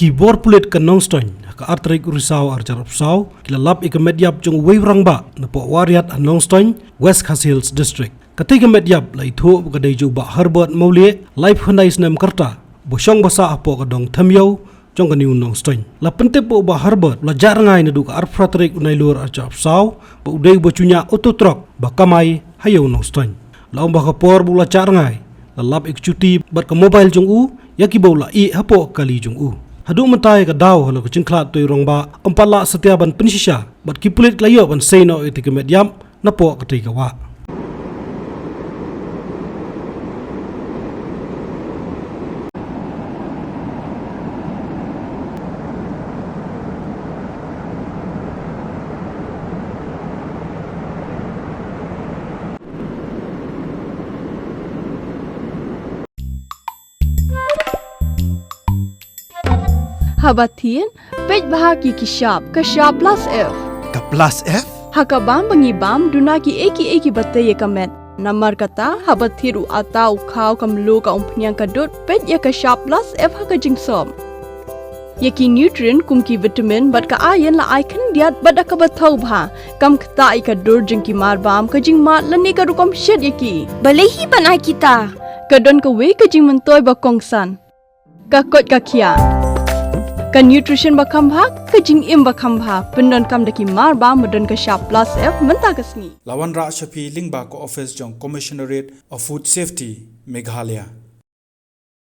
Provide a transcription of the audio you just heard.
bor pulit ke Nongstoiñ ka artrik risau arjar upsau kila lap ika Metïap jong wei Rangbah na po Wahriat Nongstoiñ West Khas Hills District. Ketika Metïap lai thu ka dei ju ba Herbert Maulie life handai snem karta bosong basa apo ka dong thamyo jong ka niu Nongstoiñ. La pente po ba Herbert la Rngai na du ka arfratrik unai lur arjar upsau ba udei bocunya ototrok ba kamai hayo Nongstoiñ. La omba ka por bu la Rngai la lap ik cuti bat ka mobile jong u yaki bola i hapo kali jong u. Hadu mentai ka daw halo kecingklat toi Rangbah empala setiaban pensisya bat kipulit klayo ban seino iti ke Metïap na po ketika wa. Hadien, pej bahagi kishap, kashap plus F. Ka plus F? Hakabam bangibam dunaki eki bataya kamet. Namar kata habathiru atau kau kamlu ka umpnyang kadut pej ya kashap plus F haka jingsom. Yaki nutrient kumki vitamin bat ka iron la icon diat bat ka bathau bha kam kta ika dur jingki marbam ka jingmat lani ka rukom shed yaki. Balehi banai kita. Kadon ka we ka jing mentoy ba kongsan. Ka kot ka kia. Ka nutrition bakam bha ka jing im bakam bha pendon kam daki marba modon ka sharp plus F menta ka Sngi. Lawan Ra Shapi Lingba ko office jong Commissionerate of Food Safety Meghalaya.